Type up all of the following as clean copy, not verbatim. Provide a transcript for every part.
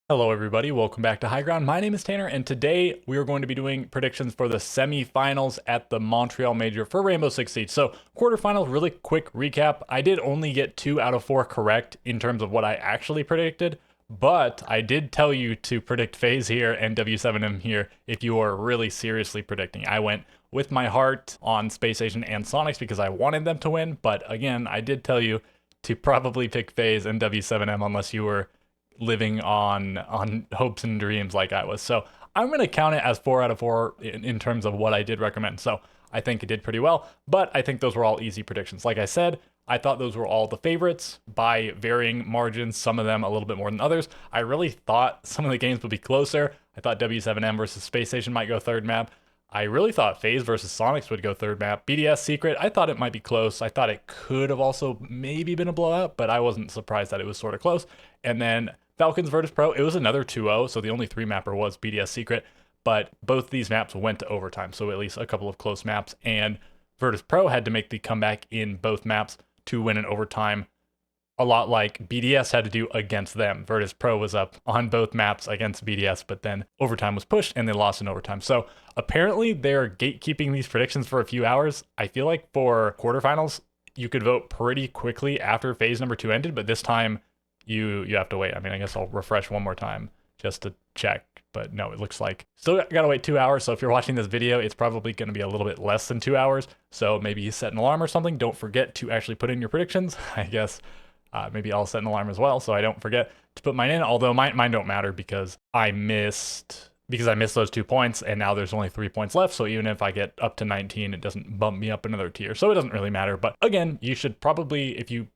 Hello everybody, welcome back to High Ground. My name is Tanner, and today we are going to be doing predictions for the semifinals at the Montreal Major for Rainbow Six Siege. So, quarterfinals, really quick recap. I did only get 2 out of 4 correct in terms of what I actually predicted, but I did tell you to predict FaZe here and W7M here if you are really seriously predicting. I went with my heart on Space Station and Sonics because I wanted them to win, but again, I did tell you to probably pick FaZe and W7M unless you were living on hopes and dreams like I was. So I'm going to count it as 4 out of 4 in terms of what I did recommend. So I think it did pretty well, but I think those were all easy predictions. Like I said, I thought those were all the favorites by varying margins, some of them a little bit more than others. I really thought some of the games would be closer. I thought W7M versus Space Station might go third map. I really thought FaZe versus Sonics would go third map. BDS Secret, I thought it might be close. I thought it could have also maybe been a blowout, but I wasn't surprised that it was sort of close. And then Falcons Virtus Pro, it was another 2-0, so the only 3 mapper was BDS Secret, but both these maps went to overtime, so at least a couple of close maps, and Virtus Pro had to make the comeback in both maps to win in overtime, a lot like BDS had to do against them. Virtus Pro was up on both maps against BDS, but then overtime was pushed and they lost in overtime. So apparently they're gatekeeping these predictions for a few hours. I feel like for quarterfinals, you could vote pretty quickly after phase number 2 ended, but this time you have to wait. I mean, I guess I'll refresh one more time just to check, but no, it looks like still gotta wait 2 hours. So if you're watching this video, it's probably gonna be a little bit less than 2 hours. So maybe you set an alarm or something. Don't forget to actually put in your predictions. I guess maybe I'll set an alarm as well so I don't forget to put mine in. Although mine don't matter because I missed those 2 points, and now there's only 3 points left. So even if I get up to 19, it doesn't bump me up another tier. So it doesn't really matter. But again, you should probably, if you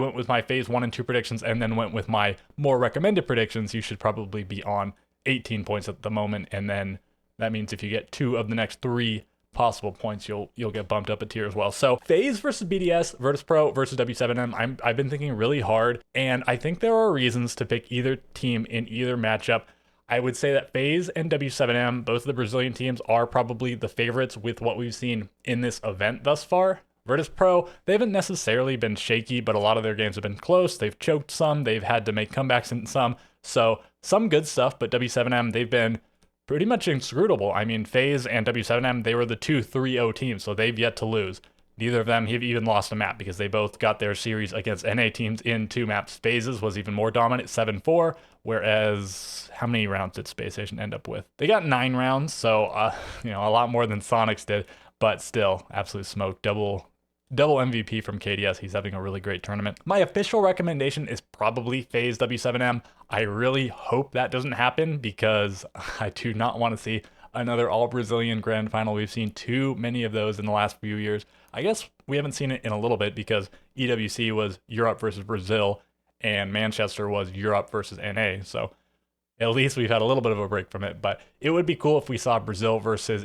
went with my phase 1 and 2 predictions and then went with my more recommended predictions, you should probably be on 18 points at the moment. And then that means if you get 2 of the next 3 possible points, you'll get bumped up a tier as well. So FaZe versus BDS, Virtus Pro versus W7M, I've been thinking really hard, and I think there are reasons to pick either team in either matchup. I would say that FaZe and W7M, both of the Brazilian teams, are probably the favorites with what we've seen in this event thus far. Virtus Pro, they haven't necessarily been shaky, but a lot of their games have been close. They've choked some, they've had to make comebacks in some. So some good stuff, but W7M, they've been pretty much inscrutable. I mean, FaZe and W7M, they were the 2 3-0 teams, so they've yet to lose. Neither of them have even lost a map because they both got their series against NA teams in 2 maps. FaZe's was even more dominant, 7-4, whereas how many rounds did Space Station end up with? They got 9 rounds, so a lot more than Sonics did, but still, absolute smoke. Double MVP from KDS. He's having a really great tournament. My official recommendation is probably FaZe W7M. I really hope that doesn't happen because I do not want to see another all-Brazilian grand final. We've seen too many of those in the last few years. I guess we haven't seen it in a little bit because EWC was Europe versus Brazil and Manchester was Europe versus NA. So at least we've had a little bit of a break from it, but it would be cool if we saw Brazil versus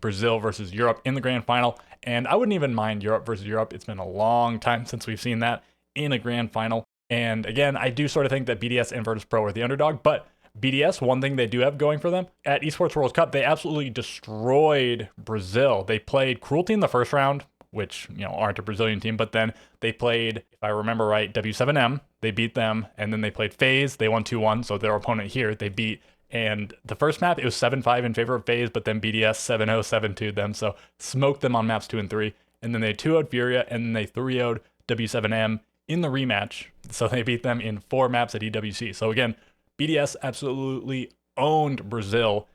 Brazil versus Europe in the grand final. And I wouldn't even mind Europe versus Europe. It's been a long time since we've seen that in a grand final. And again, I do sort of think that BDS and Virtus Pro are the underdog, but BDS, one thing they do have going for them at Esports World Cup, they absolutely destroyed Brazil. They played Cruelty in the first round, which, aren't a Brazilian team, but then they played, if I remember right, W7M, they beat them, and then they played FaZe, they won 2-1, so their opponent here, they beat, and the first map, it was 7-5 in favor of FaZe, but then BDS 7-0, 7-2 them, so smoked them on maps 2 and 3, and then they 2-0'd Furia, and then they 3-0'd W7M in the rematch, so they beat them in 4 maps at EWC. So again, BDS absolutely owned Brazil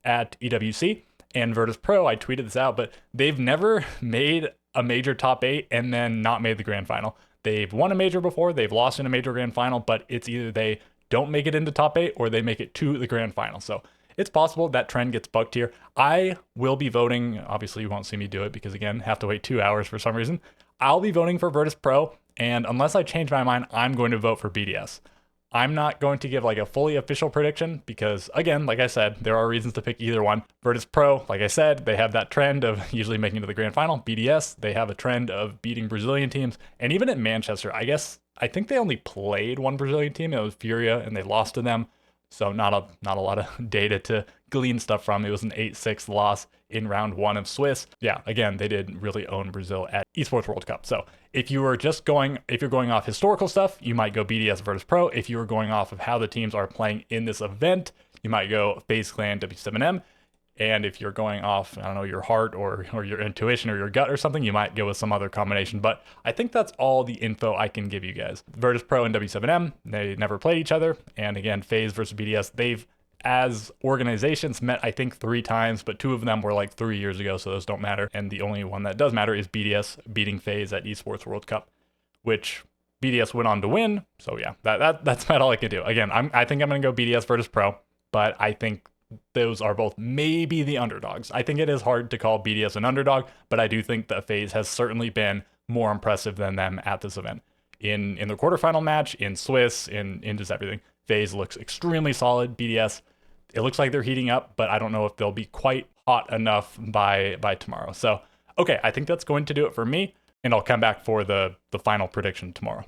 at EWC, and Virtus Pro, I tweeted this out, but they've never made a major top 8 and then not made the grand final. They've won a major before, they've lost in a major grand final, but it's either they don't make it into top 8 or they make it to the grand final. So it's possible that trend gets bucked here. I will be voting, obviously you won't see me do it because again, have to wait 2 hours for some reason. I'll be voting for Virtus Pro, and unless I change my mind, I'm going to vote for BDS. I'm not going to give like a fully official prediction because, again, like I said, there are reasons to pick either one. Virtus Pro, like I said, they have that trend of usually making it to the grand final. BDS, they have a trend of beating Brazilian teams. And even at Manchester, I think they only played one Brazilian team. It was Furia, and they lost to them. So not a lot of data to glean stuff from. It was an 8-6 loss in round 1 of Swiss. Yeah, again, they did really own Brazil at Esports World Cup. So if you're going off historical stuff, you might go BDS Virtus Pro. If you were going off of how the teams are playing in this event, you might go FaZe Clan W7M. And if you're going off, I don't know, your heart or your intuition or your gut or something, you might go with some other combination. But I think that's all the info I can give you guys. Virtus Pro and W7M, they never played each other. And again, FaZe versus BDS, they've, as organizations, met, I think, 3 times, but 2 of them were like 3 years ago, so those don't matter. And the only one that does matter is BDS beating FaZe at Esports World Cup, which BDS went on to win. So yeah, that's about all I can do. Again, I think I'm going to go BDS Virtus Pro, but I think those are both maybe the underdogs. I think it is hard to call BDS an underdog, but I do think that FaZe has certainly been more impressive than them at this event. In the quarterfinal match, in Swiss, in just everything, FaZe looks extremely solid. BDS, it looks like they're heating up, but I don't know if they'll be quite hot enough by tomorrow. So, okay, I think that's going to do it for me, and I'll come back for the final prediction tomorrow.